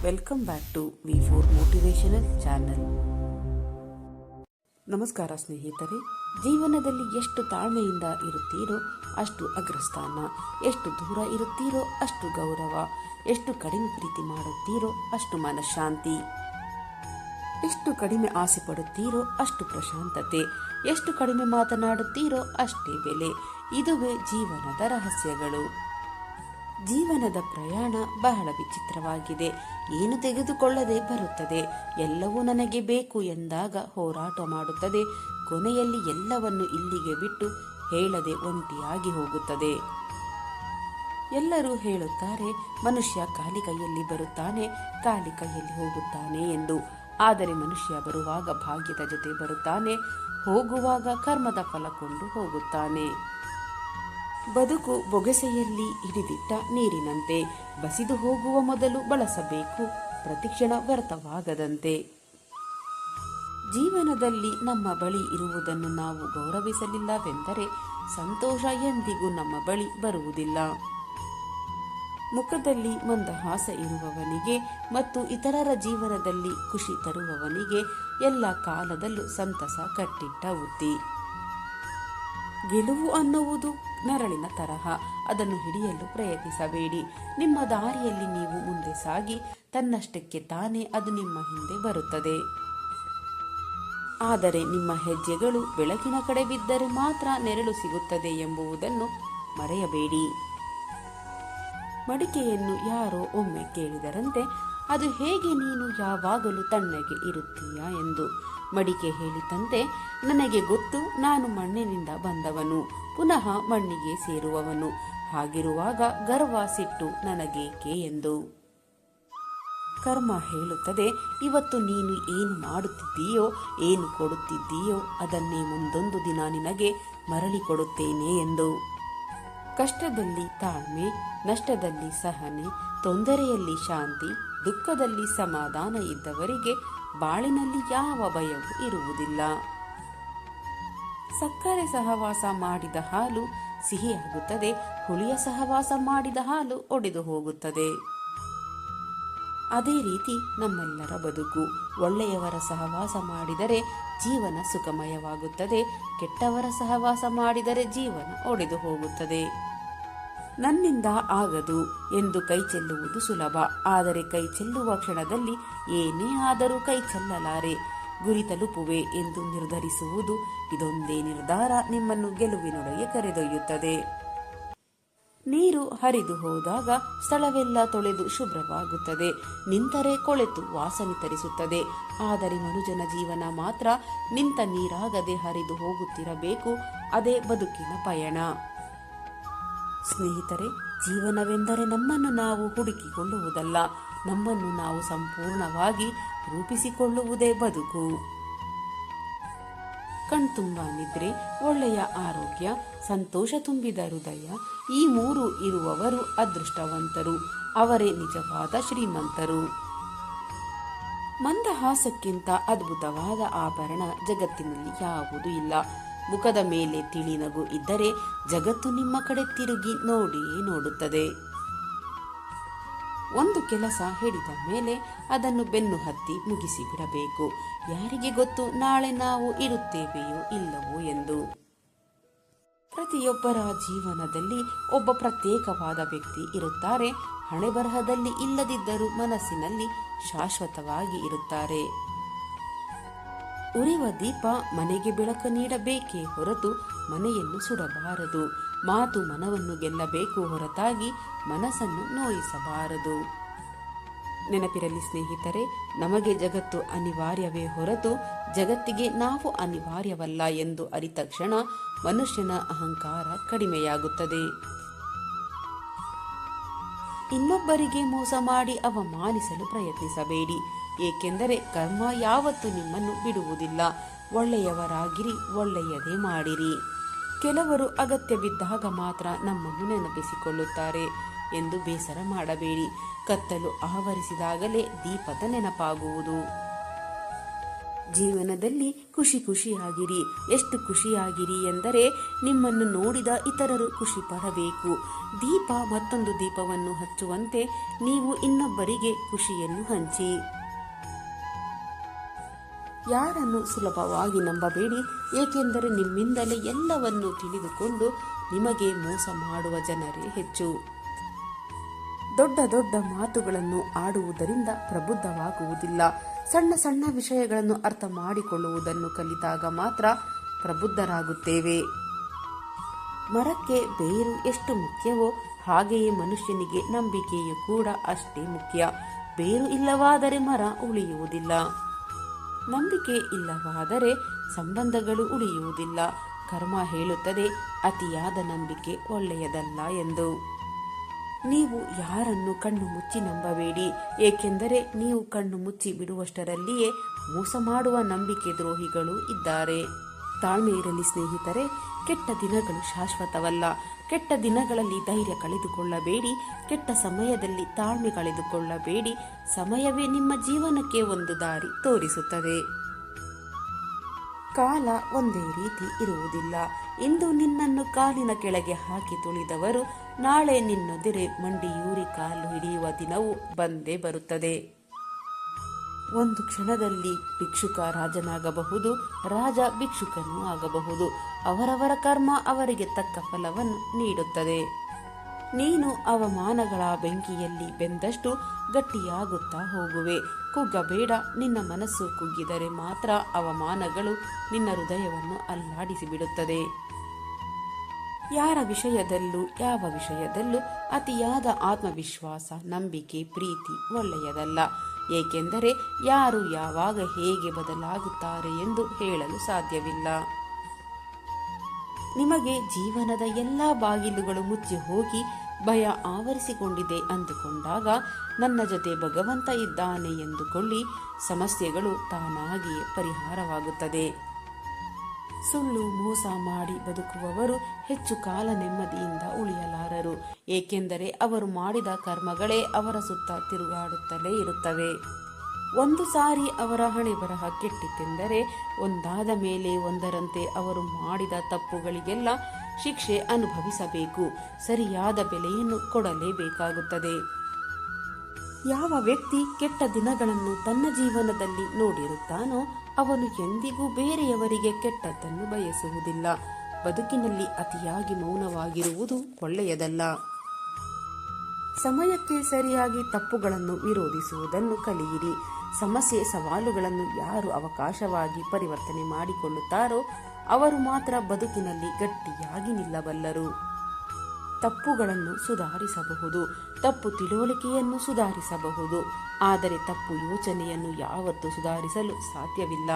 Welcome back to V4 motivational channel. ನಮಸ್ಕಾರ ಸ್ನೇಹಿತರೆ. ಜೀವನದಲ್ಲಿ ಎಷ್ಟು ತಾಳ್ಮೆಯಿಂದ ಇರುತ್ತೀರೋ ಅಷ್ಟು ಅಗ್ರಸ್ಥಾನ, ಎಷ್ಟು ದೂರ ಇರುತ್ತೀರೋ ಅಷ್ಟು ಗೌರವ, ಎಷ್ಟು ಕಡಿಮೆ ಪ್ರೀತಿ ಮಾಡುತ್ತೀರೋ ಅಷ್ಟು ಮನಃಶಾಂತಿ, ಎಷ್ಟು ಕಡಿಮೆ ಆಸೆ ಪಡುತ್ತೀರೋ ಅಷ್ಟು ಪ್ರಶಾಂತತೆ, ಎಷ್ಟು ಕಡಿಮೆ ಮಾತನಾಡುತ್ತೀರೋ ಅಷ್ಟೇ ಬೆಲೆ. ಇದುವೇ ಜೀವನದ ರಹಸ್ಯಗಳು. ಜೀವನದ ಪ್ರಯಾಣ ಬಹಳ ವಿಚಿತ್ರವಾಗಿದೆ. ಏನು ತೆಗೆದುಕೊಳ್ಳದೆ ಬರುತ್ತದೆ. ಎಲ್ಲವೂ ನನಗೆ ಬೇಕು ಎಂದಾಗ ಹೋರಾಟ ಮಾಡುತ್ತದೆ. ಕೊನೆಯಲ್ಲಿ ಎಲ್ಲವನ್ನು ಇಲ್ಲಿಗೆ ಬಿಟ್ಟು ಹೇಳದೆ ಒಂಟಿಯಾಗಿ ಹೋಗುತ್ತದೆ. ಎಲ್ಲರೂ ಹೇಳುತ್ತಾರೆ, ಮನುಷ್ಯ ಖಾಲಿ ಕೈಯಲ್ಲಿ ಬರುತ್ತಾನೆ, ಖಾಲಿ ಕೈಯಲ್ಲಿ ಹೋಗುತ್ತಾನೆ ಎಂದು. ಆದರೆ ಮನುಷ್ಯ ಬರುವಾಗ ಭಾಗ್ಯದ ಜೊತೆ ಬರುತ್ತಾನೆ, ಹೋಗುವಾಗ ಕರ್ಮದ ಫಲ ಕೊಂಡು ಹೋಗುತ್ತಾನೆ. ಬದುಕು ಬೊಗಸೆಯಲ್ಲಿ ಹಿಡಿದಿಟ್ಟ ನೀರಿನಂತೆ, ಬಸಿದು ಹೋಗುವ ಮೊದಲು ಬಳಸಬೇಕು, ಪ್ರತಿಕ್ಷಣ ವ್ಯರ್ಥವಾಗದಂತೆ. ಜೀವನದಲ್ಲಿ ನಮ್ಮ ಬಳಿ ಇರುವುದನ್ನು ನಾವು ಗೌರವಿಸಲಿಲ್ಲವೆಂದರೆ ಸಂತೋಷ ಎಂದಿಗೂ ನಮ್ಮ ಬಳಿ ಬರುವುದಿಲ್ಲ. ಮುಖದಲ್ಲಿ ಮಂದಹಾಸ ಇರುವವನಿಗೆ ಮತ್ತು ಇತರರ ಜೀವನದಲ್ಲಿ ಖುಷಿ ತರುವವನಿಗೆ ಎಲ್ಲ ಕಾಲದಲ್ಲೂ ಸಂತಸ ಕಟ್ಟಿಟ್ಟ ಉತ್ತಿ. ಗೆಲುವು ಅನ್ನುವುದು ನೆರಳಿನ ತರಹ, ಅದನ್ನು ಹಿಡಿಯಲು ಪ್ರಯತ್ನಿಸಬೇಡಿ. ನಿಮ್ಮ ದಾರಿಯಲ್ಲಿ ನೀವು ಮುಂದೆ ಸಾಗಿ ತನ್ನಷ್ಟಕ್ಕೆ ತಾನೇ ಅದು ನಿಮ್ಮ ಹಿಂದೆ ಬರುತ್ತದೆ. ಆದರೆ ನಿಮ್ಮ ಹೆಜ್ಜೆಗಳು ಬೆಳಕಿನ ಕಡೆ ಬಿದ್ದರೆ ಮಾತ್ರ ನೆರಳು ಸಿಗುತ್ತದೆ ಎಂಬುದನ್ನು ಮರೆಯಬೇಡಿ. ಮಡಿಕೆಯನ್ನು ಯಾರೋ ಒಮ್ಮೆ ಕೇಳಿದರಂತೆ, ಅದು ಹೇಗೆ ನೀನು ಯಾವಾಗಲೂ ತಣ್ಣಗೆ ಇರುತ್ತೀಯಾ ಎಂದು. ಮಡಿಕೆ ಹೇಳಿತಂತೆ, ನನಗೆ ಗೊತ್ತು, ನಾನು ಮಣ್ಣಿನಿಂದ ಬಂದವನು, ಪುನಃ ಮಣ್ಣಿಗೆ ಸೇರುವವನು. ಹಾಗಿರುವಾಗ ಗರ್ವ ಸಿಟ್ಟು ನನಗೇಕೆ ಎಂದು. ಕರ್ಮ ಹೇಳುತ್ತದೆ, ಇವತ್ತು ನೀನು ಏನು ಮಾಡುತ್ತಿದ್ದೀಯೋ, ಏನು ಕೊಡುತ್ತಿದ್ದೀಯೋ ಅದನ್ನೇ ಮುಂದೊಂದು ದಿನ ನಿನಗೆ ಮರಳಿ ಕೊಡುತ್ತೇನೆ ಎಂದು. ಕಷ್ಟದಲ್ಲಿ ತಾಳ್ಮೆ, ನಷ್ಟದಲ್ಲಿ ಸಹನೆ, ತೊಂದರೆಯಲ್ಲಿ ಶಾಂತಿ, ದುಃಖದಲ್ಲಿ ಸಮಾಧಾನ ಇದ್ದವರಿಗೆ ಬಾಳಿನಲ್ಲಿ ಯಾವ ಭಯವೂ ಇರುವುದಿಲ್ಲ. ಸಕ್ಕರೆ ಸಹವಾಸ ಮಾಡಿದ ಹಾಲು ಸಿಹಿಯಾಗುತ್ತದೆ, ಹುಳಿಯ ಸಹವಾಸ ಮಾಡಿದ ಹಾಲು ಒಡೆದು ಹೋಗುತ್ತದೆ. ಅದೇ ರೀತಿ ನಮ್ಮೆಲ್ಲರ ಬದುಕು. ಒಳ್ಳೆಯವರ ಸಹವಾಸ ಮಾಡಿದರೆ ಜೀವನ ಸುಖಮಯವಾಗುತ್ತದೆ, ಕೆಟ್ಟವರ ಸಹವಾಸ ಮಾಡಿದರೆ ಜೀವನ ಒಡೆದು ಹೋಗುತ್ತದೆ. ನನ್ನಿಂದ ಆಗದು ಎಂದು ಕೈ ಚೆಲ್ಲುವುದು ಸುಲಭ, ಆದರೆ ಕೈ ಚೆಲ್ಲುವ ಕ್ಷಣದಲ್ಲಿ ಏನೇ ಆದರೂ ಕೈ ಚೆಲ್ಲಲಾರೆ, ಗುರಿ ತಲುಪುವೆ ಎಂದು ನಿರ್ಧರಿಸುವುದು, ಇದೊಂದೇ ನಿರ್ಧಾರ ನಿಮ್ಮನ್ನು ಗೆಲುವಿನೊಳಗೆ ಕರೆದೊಯ್ಯುತ್ತದೆ. ನೀರು ಹರಿದು ಹೋದಾಗ ಸ್ಥಳವೆಲ್ಲ ತೊಳೆದು ಶುಭ್ರವಾಗುತ್ತದೆ, ನಿಂತರೆ ಕೊಳೆತು ವಾಸನೆ ತರಿಸುತ್ತದೆ. ಆದರೆ ಮನುಜನ ಜೀವನ ಮಾತ್ರ ನಿಂತ ನೀರಾಗದೆ ಹರಿದು ಹೋಗುತ್ತಿರಬೇಕು. ಅದೇ ಬದುಕಿನ ಪಯಣ. ಸ್ನೇಹಿತರೆ, ಜೀವನವೆಂದರೆ ನಮ್ಮನ್ನು ನಾವು ಹುಡುಕಿಕೊಳ್ಳುವುದಲ್ಲ, ನಮ್ಮನ್ನು ನಾವು ಸಂಪೂರ್ಣವಾಗಿ ರೂಪಿಸಿಕೊಳ್ಳುವುದೇ ಬದುಕು. ಕಣ್ತುಂಬ ನಿದ್ರೆ, ಒಳ್ಳೆಯ ಆರೋಗ್ಯ, ಸಂತೋಷ ತುಂಬಿದ ಹೃದಯ, ಈ ಮೂರು ಇರುವವರು ಅದೃಷ್ಟವಂತರು, ಅವರೇ ನಿಜವಾದ ಶ್ರೀಮಂತರು. ಮಂದಹಾಸಕ್ಕಿಂತ ಅದ್ಭುತವಾದ ಆಭರಣ ಜಗತ್ತಿನಲ್ಲಿ ಯಾವುದೂ ಇಲ್ಲ. ಮುಖದ ಮೇಲೆ ತಿಳಿ ನಗು ಇದ್ದರೆ ಜಗತ್ತು ನಿಮ್ಮ ಕಡೆ ತಿರುಗಿ ನೋಡಿಯೇ ನೋಡುತ್ತದೆ. ಒಂದು ಕೆಲಸ ಹಿಡಿದ ಮೇಲೆ ಅದನ್ನು ಬೆನ್ನು ಹತ್ತಿ ಮುಗಿಸಿ ಬಿಡಬೇಕು. ಯಾರಿಗೆ ಗೊತ್ತು ನಾಳೆ ನಾವು ಇರುತ್ತೇವೆಯೋ ಇಲ್ಲವೋ ಎಂದು. ಪ್ರತಿಯೊಬ್ಬರ ಜೀವನದಲ್ಲಿ ಒಬ್ಬ ಪ್ರತ್ಯೇಕವಾದ ವ್ಯಕ್ತಿ ಇರುತ್ತಾರೆ. ಹಣೆ ಬರಹದಲ್ಲಿ ಇಲ್ಲದಿದ್ದರೂ ಮನಸ್ಸಿನಲ್ಲಿ ಶಾಶ್ವತವಾಗಿ ಇರುತ್ತಾರೆ. ಉರಿವ ದೀಪ ಮನೆಗೆ ಬೆಳಕು ನೀಡಬೇಕೇ ಹೊರತು ಮನೆಯನ್ನು ಸುಡಬಾರದು. ಮಾತು ಮನವನ್ನು ಗೆಲ್ಲಬೇಕು ಹೊರತಾಗಿ ಮನಸ್ಸನ್ನು ನೋಯಿಸಬಾರದು. ನೆನಪಿರಲಿ ಸ್ನೇಹಿತರೆ, ನಮಗೆ ಜಗತ್ತು ಅನಿವಾರ್ಯವೇ ಹೊರತು ಜಗತ್ತಿಗೆ ನಾವು ಅನಿವಾರ್ಯವಲ್ಲ ಎಂದು ಅರಿತ ಕ್ಷಣ ಮನುಷ್ಯನ ಅಹಂಕಾರ ಕಡಿಮೆಯಾಗುತ್ತದೆ. ಇನ್ನೊಬ್ಬರಿಗೆ ಮೋಸ ಮಾಡಿ ಅವಮಾನಿಸಲು ಪ್ರಯತ್ನಿಸಬೇಡಿ, ಏಕೆಂದರೆ ಕರ್ಮ ಯಾವತ್ತೂ ನಿಮ್ಮನ್ನು ಬಿಡುವುದಿಲ್ಲ. ಒಳ್ಳೆಯವರಾಗಿರಿ, ಒಳ್ಳೆಯದೇ ಮಾಡಿರಿ. ಕೆಲವರು ಅಗತ್ಯ ಬಿದ್ದಾಗ ಮಾತ್ರ ನಮ್ಮನ್ನು ನೆನಪಿಸಿಕೊಳ್ಳುತ್ತಾರೆ ಎಂದು ಬೇಸರ ಮಾಡಬೇಡಿ. ಕತ್ತಲು ಆವರಿಸಿದಾಗಲೇ ದೀಪದ ನೆನಪಾಗುವುದು. ಜೀವನದಲ್ಲಿ ಖುಷಿಯಾಗಿರಿ. ಎಷ್ಟು ಖುಷಿಯಾಗಿರಿ ಎಂದರೆ ನಿಮ್ಮನ್ನು ನೋಡಿದ ಇತರರು ಖುಷಿ ಪಡಬೇಕು. ದೀಪ ಮತ್ತೊಂದು ದೀಪವನ್ನು ಹಚ್ಚುವಂತೆ ನೀವು ಇನ್ನೊಬ್ಬರಿಗೆ ಖುಷಿಯನ್ನು ಹಂಚಿ. ಯಾರನ್ನು ಸುಲಭವಾಗಿ ನಂಬಬೇಡಿ, ಏಕೆಂದರೆ ನಿಮ್ಮಿಂದಲೇ ಎಲ್ಲವನ್ನೂ ತಿಳಿದುಕೊಂಡು ನಿಮಗೆ ಮೋಸ ಮಾಡುವ ಜನರೇ ಹೆಚ್ಚು. ದೊಡ್ಡ ದೊಡ್ಡ ಮಾತುಗಳನ್ನು ಆಡುವುದರಿಂದ ಪ್ರಬುದ್ಧವಾಗುವುದಿಲ್ಲ. ಸಣ್ಣ ಸಣ್ಣ ವಿಷಯಗಳನ್ನು ಅರ್ಥ ಮಾಡಿಕೊಳ್ಳುವುದನ್ನು ಕಲಿತಾಗ ಮಾತ್ರ ಪ್ರಬುದ್ಧರಾಗುತ್ತೇವೆ. ಮರಕ್ಕೆ ಬೇರು ಎಷ್ಟು ಮುಖ್ಯವೋ ಹಾಗೆಯೇ ಮನುಷ್ಯನಿಗೆ ನಂಬಿಕೆಯೂ ಕೂಡ ಅಷ್ಟೇ ಮುಖ್ಯ. ಬೇರು ಇಲ್ಲವಾದರೆ ಮರ ಉಳಿಯುವುದಿಲ್ಲ. ನಂಬಿಕೆ ಇಲ್ಲವಾದರೆ ಸಂಬಂಧಗಳು ಉಳಿಯುವುದಿಲ್ಲ. ಕರ್ಮ ಹೇಳುತ್ತದೆ, ಅತಿಯಾದ ನಂಬಿಕೆ ಒಳ್ಳೆಯದಲ್ಲ ಎಂದು. ನೀವು ಯಾರನ್ನು ಕಣ್ಣು ಮುಚ್ಚಿ ನಂಬಬೇಡಿ, ಏಕೆಂದರೆ ನೀವು ಕಣ್ಣು ಮುಚ್ಚಿ ಬಿಡುವಷ್ಟರಲ್ಲಿಯೇ ಮೋಸ ಮಾಡುವ ನಂಬಿಕೆ ದ್ರೋಹಿಗಳು ಇದ್ದಾರೆ. ತಾಳ್ಮೆ ಇರಲಿ ಸ್ನೇಹಿತರೆ, ಕೆಟ್ಟ ದಿನಗಳು ಶಾಶ್ವತವಲ್ಲ. ಕೆಟ್ಟ ದಿನಗಳಲ್ಲಿ ಧೈರ್ಯ ಕಳೆದುಕೊಳ್ಳಬೇಡಿ, ಕೆಟ್ಟ ಸಮಯದಲ್ಲಿ ತಾಳ್ಮೆ ಕಳೆದುಕೊಳ್ಳಬೇಡಿ. ಸಮಯವೇ ನಿಮ್ಮ ಜೀವನಕ್ಕೆ ಒಂದು ದಾರಿ ತೋರಿಸುತ್ತದೆ. ಕಾಲ ಒಂದೇ ರೀತಿ ಇರುವುದಿಲ್ಲ. ಇಂದು ನಿನ್ನನ್ನು ಕಾಲಿನ ಕೆಳಗೆ ಹಾಕಿ ತುಳಿದವರು ನಾಳೆ ನಿನ್ನೊದಿರೆ ಮಂಡಿಯೂರಿ ಕಾಲು ಹಿಡಿಯುವ ದಿನವೂ ಬಂದೇ ಬರುತ್ತದೆ. ಒಂದು ಕ್ಷಣದಲ್ಲಿ ಭಿಕ್ಷುಕ ರಾಜನಾಗಬಹುದು, ರಾಜ ಭಿಕ್ಷುಕನೂ ಆಗಬಹುದು. ಅವರವರ ಕರ್ಮ ಅವರಿಗೆ ತಕ್ಕ ಫಲವನ್ನು ನೀಡುತ್ತದೆ. ನೀನು ಅವಮಾನಗಳ ಬೆಂಕಿಯಲ್ಲಿ ಬೆಂದಷ್ಟು ಗಟ್ಟಿಯಾಗುತ್ತಾ ಹೋಗುವೆ. ಕುಗ್ಗಬೇಡ. ನಿನ್ನ ಮನಸ್ಸು ಕುಗ್ಗಿದರೆ ಮಾತ್ರ ಅವಮಾನಗಳು ನಿನ್ನ ಹೃದಯವನ್ನು ಅಲ್ಲಾಡಿಸಿಬಿಡುತ್ತದೆ. ಯಾರ ವಿಷಯದಲ್ಲೂ ಯಾವ ವಿಷಯದಲ್ಲೂ ಅತಿಯಾದ ಆತ್ಮವಿಶ್ವಾಸ, ನಂಬಿಕೆ, ಪ್ರೀತಿ ಒಳ್ಳೆಯದಲ್ಲ. ಏಕೆಂದರೆ ಯಾರು ಯಾವಾಗ ಹೇಗೆ ಬದಲಾಗುತ್ತಾರೆ ಎಂದು ಹೇಳಲು ಸಾಧ್ಯವಿಲ್ಲ. ನಿಮಗೆ ಜೀವನದ ಎಲ್ಲ ಬಾಗಿಲುಗಳು ಮುಚ್ಚಿ ಹೋಗಿ ಭಯ ಆವರಿಸಿಕೊಂಡಿದೆ ಅಂದುಕೊಂಡಾಗ ನನ್ನ ಜೊತೆ ಭಗವಂತ ಇದ್ದಾನೆ ಎಂದುಕೊಳ್ಳಿ. ಸಮಸ್ಯೆಗಳು ತಾನಾಗಿಯೇ ಪರಿಹಾರವಾಗುತ್ತದೆ. ಸುಳ್ಳು ಮೋಸ ಮಾಡಿ ಬದುಕುವವರು ಹೆಚ್ಚು ಕಾಲ ನೆಮ್ಮದಿಯಿಂದ ಉಳಿಯಲಾರರು. ಏಕೆಂದರೆ ಅವರು ಮಾಡಿದ ಕರ್ಮಗಳೇ ಅವರ ಸುತ್ತ ತಿರುಗಾಡುತ್ತಲೇ ಇರುತ್ತವೆ. ಒಂದು ಸಾರಿ ಅವರ ಹಣೆ ಬರಹ ಕೆಟ್ಟಿತೆಂದರೆ ಒಂದಾದ ಮೇಲೆ ಒಂದರಂತೆ ಅವರು ಮಾಡಿದ ತಪ್ಪುಗಳಿಗೆಲ್ಲ ಶಿಕ್ಷೆ ಅನುಭವಿಸಬೇಕು. ಸರಿಯಾದ ಬೆಲೆಯನ್ನು ಕೊಡಲೇಬೇಕಾಗುತ್ತದೆ. ಯಾವ ವ್ಯಕ್ತಿ ಕೆಟ್ಟ ದಿನಗಳನ್ನು ತನ್ನ ಜೀವನದಲ್ಲಿ ನೋಡಿರುತ್ತಾನೋ ಅವನು ಎಂದಿಗೂ ಬೇರೆಯವರಿಗೆ ಕೆಟ್ಟದ್ದನ್ನು ಬಯಸುವುದಿಲ್ಲ. ಬದುಕಿನಲ್ಲಿ ಅತಿಯಾಗಿ ಮೌನವಾಗಿರುವುದು ಒಳ್ಳೆಯದಲ್ಲ. ಸಮಯಕ್ಕೆ ಸರಿಯಾಗಿ ತಪ್ಪುಗಳನ್ನು ವಿರೋಧಿಸುವುದನ್ನು ಕಲಿಯಿರಿ. ಸಮಸ್ಯೆ ಸವಾಲುಗಳನ್ನು ಯಾರು ಅವಕಾಶವಾಗಿ ಪರಿವರ್ತನೆ ಮಾಡಿಕೊಳ್ಳುತ್ತಾರೋ ಅವರು ಮಾತ್ರ ಬದುಕಿನಲ್ಲಿ ಗಟ್ಟಿಯಾಗಿ ನಿಲ್ಲಬಲ್ಲರು. ತಪ್ಪುಗಳನ್ನು ಸುಧಾರಿಸಬಹುದು, ತಪ್ಪು ತಿಳುವಳಿಕೆಯನ್ನು ಸುಧಾರಿಸಬಹುದು, ಆದರೆ ತಪ್ಪು ಯೋಚನೆಯನ್ನು ಯಾವತ್ತೂ ಸುಧಾರಿಸಲು ಸಾಧ್ಯವಿಲ್ಲ.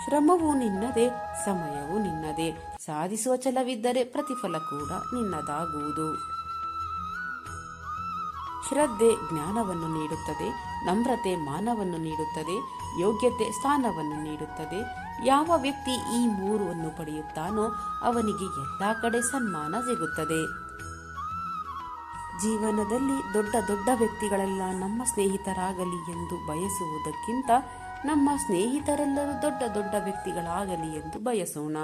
ಶ್ರಮವು ನಿನ್ನದೇ, ಸಮಯವೂ ನಿನ್ನದೇ. ಸಾಧಿಸುವ ಛಲವಿದ್ದರೆ ಪ್ರತಿಫಲ ಕೂಡ ನಿನ್ನದಾಗುವುದು. ಶ್ರದ್ಧೆ ಜ್ಞಾನವನ್ನು ನೀಡುತ್ತದೆ, ನಮ್ರತೆ ಮಾನವನ್ನು ನೀಡುತ್ತದೆ, ಯೋಗ್ಯತೆ ಸ್ಥಾನವನ್ನು ನೀಡುತ್ತದೆ. ಯಾವ ವ್ಯಕ್ತಿ ಈ ಮೂರನ್ನು ಪಡೆಯುತ್ತಾನೋ ಅವನಿಗೆ ಎಲ್ಲ ಕಡೆ ಸನ್ಮಾನ ಸಿಗುತ್ತದೆ. ಜೀವನದಲ್ಲಿ ದೊಡ್ಡ ದೊಡ್ಡ ವ್ಯಕ್ತಿಗಳೆಲ್ಲ ನಮ್ಮ ಸ್ನೇಹಿತರಾಗಲಿ ಎಂದು ಬಯಸುವುದಕ್ಕಿಂತ ನಮ್ಮ ಸ್ನೇಹಿತರೆಲ್ಲರೂ ದೊಡ್ಡ ದೊಡ್ಡ ವ್ಯಕ್ತಿಗಳಾಗಲಿ ಎಂದು ಬಯಸೋಣ.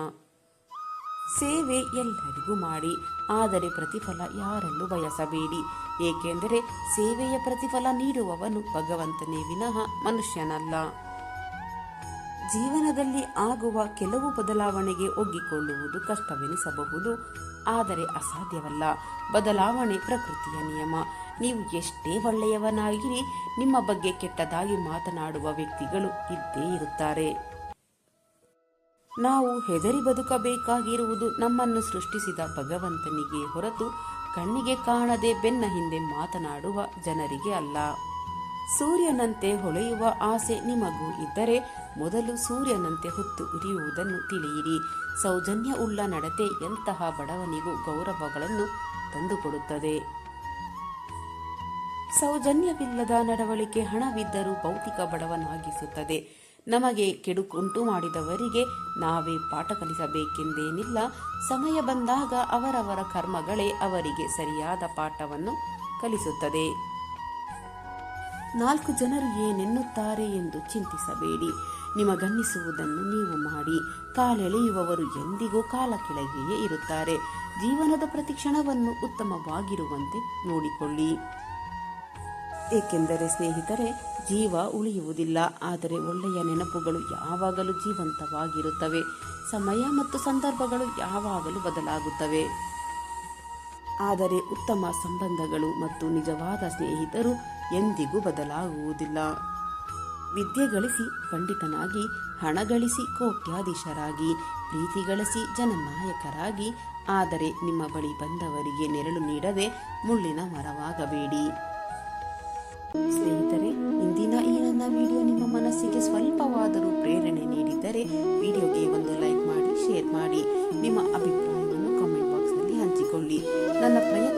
ಸೇವೆ ಎಲ್ಲರಿಗೂ ಮಾಡಿ, ಆದರೆ ಪ್ರತಿಫಲ ಯಾರಲ್ಲೂ ಬಯಸಬೇಡಿ. ಏಕೆಂದರೆ ಸೇವೆಯ ಪ್ರತಿಫಲ ನೀಡುವವನು ಭಗವಂತನೇ ವಿನಃ ಮನುಷ್ಯನಲ್ಲ. ಜೀವನದಲ್ಲಿ ಆಗುವ ಕೆಲವು ಬದಲಾವಣೆಗೆ ಒಗ್ಗಿಕೊಳ್ಳುವುದು ಕಷ್ಟವೆನಿಸಬಹುದು, ಆದರೆ ಅಸಾಧ್ಯವಲ್ಲ. ಬದಲಾವಣೆ ಪ್ರಕೃತಿಯ ನಿಯಮ. ನೀವು ಎಷ್ಟೇ ಒಳ್ಳೆಯವನಾಗಿರಿ, ನಿಮ್ಮ ಬಗ್ಗೆ ಕೆಟ್ಟದಾಗಿ ಮಾತನಾಡುವ ವ್ಯಕ್ತಿಗಳು ಇದ್ದೇ ಇರುತ್ತಾರೆ. ನಾವು ಹೆದರಿ ಬದುಕಬೇಕಾಗಿರುವುದು ನಮ್ಮನ್ನು ಸೃಷ್ಟಿಸಿದ ಭಗವಂತನಿಗೆ ಹೊರತು ಕಣ್ಣಿಗೆ ಕಾಣದೆ ಬೆನ್ನ ಹಿಂದೆ ಮಾತನಾಡುವ ಜನರಿಗೆ ಅಲ್ಲ. ಸೂರ್ಯನಂತೆ ಹೊಳೆಯುವ ಆಸೆ ನಿಮಗೂ ಇದ್ದರೆ ಮೊದಲು ಸೂರ್ಯನಂತೆ ಹೊತ್ತು ಉರಿಯುವುದನ್ನು ತಿಳಿಯಿರಿ. ಸೌಜನ್ಯ ಉಳ್ಳ ನಡತೆ ಎಂತಹ ಬಡವನಿಗೂ ಗೌರವಗಳನ್ನು ತಂದುಕೊಡುತ್ತದೆ. ಸೌಜನ್ಯವಿಲ್ಲದ ನಡವಳಿಕೆ ಹಣವಿದ್ದರೂ ಭೌತಿಕ ಬಡವನಾಗಿಸುತ್ತದೆ. ನಮಗೆ ಕೆಡುಕುಂಟು ಮಾಡಿದವರಿಗೆ ನಾವೇ ಪಾಠ ಕಲಿಸಬೇಕೆಂದೇನಿಲ್ಲ. ಸಮಯ ಬಂದಾಗ ಅವರವರ ಕರ್ಮಗಳೇ ಅವರಿಗೆ ಸರಿಯಾದ ಪಾಠವನ್ನು ಕಲಿಸುತ್ತದೆ. 4 ಜನರು ಏನೆನ್ನುತ್ತಾರೆ ಎಂದು ಚಿಂತಿಸಬೇಡಿ. ನಿಮಗನ್ನಿಸುವುದನ್ನು ನೀವು ಮಾಡಿ. ಕಾಲೆಳೆಯುವವರು ಎಂದಿಗೂ ಕಾಲ ಕೆಳಗೆಯೇ ಇರುತ್ತಾರೆ. ಜೀವನದ ಪ್ರತಿ ಕ್ಷಣವನ್ನು ಉತ್ತಮವಾಗಿರುವಂತೆ ನೋಡಿಕೊಳ್ಳಿ. ಏಕೆಂದರೆ ಸ್ನೇಹಿತರೆ, ಜೀವ ಉಳಿಯುವುದಿಲ್ಲ, ಆದರೆ ಒಳ್ಳೆಯ ನೆನಪುಗಳು ಯಾವಾಗಲೂ ಜೀವಂತವಾಗಿರುತ್ತವೆ. ಸಮಯ ಮತ್ತು ಸಂದರ್ಭಗಳು ಯಾವಾಗಲೂ ಬದಲಾಗುತ್ತವೆ, ಆದರೆ ಉತ್ತಮ ಸಂಬಂಧಗಳು ಮತ್ತು ನಿಜವಾದ ಸ್ನೇಹಿತರು ಎಂದಿಗೂ ಬದಲಾಗುವುದಿಲ್ಲ. ವಿದ್ಯೆ ಗಳಿಸಿ ಪಂಡಿತನಾಗಿ, ಹಣ ಗಳಿಸಿ ಕೋಟ್ಯಾಧೀಶರಾಗಿ, ಪ್ರೀತಿ ಗಳಿಸಿ ಜನನಾಯಕರಾಗಿ, ಆದರೆ ನಿಮ್ಮ ಬಳಿ ಬಂದವರಿಗೆ ನೆರಳು ನೀಡದೆ ಮುಳ್ಳಿನ ಮರವಾಗಬೇಡಿ. ಸ್ನೇಹಿತರೆ, ಇಂದಿನ ಈ ನನ್ನ ವಿಡಿಯೋ ನಿಮ್ಮ ಮನಸ್ಸಿಗೆ ಸ್ವಲ್ಪವಾದರೂ ಪ್ರೇರಣೆ ನೀಡಿದ್ದರೆ ವಿಡಿಯೋಗೆ ಒಂದು ಲೈಕ್ ಮಾಡಿ, ಶೇರ್ ಮಾಡಿ. ನಿಮ್ಮ ಅಭಿಪ್ರಾಯವನ್ನು ಕಾಮೆಂಟ್ ಬಾಕ್ಸ್ನಲ್ಲಿ ಹಂಚಿಕೊಳ್ಳಿ. ನನ್ನ ಪ್ರಯತ್ನ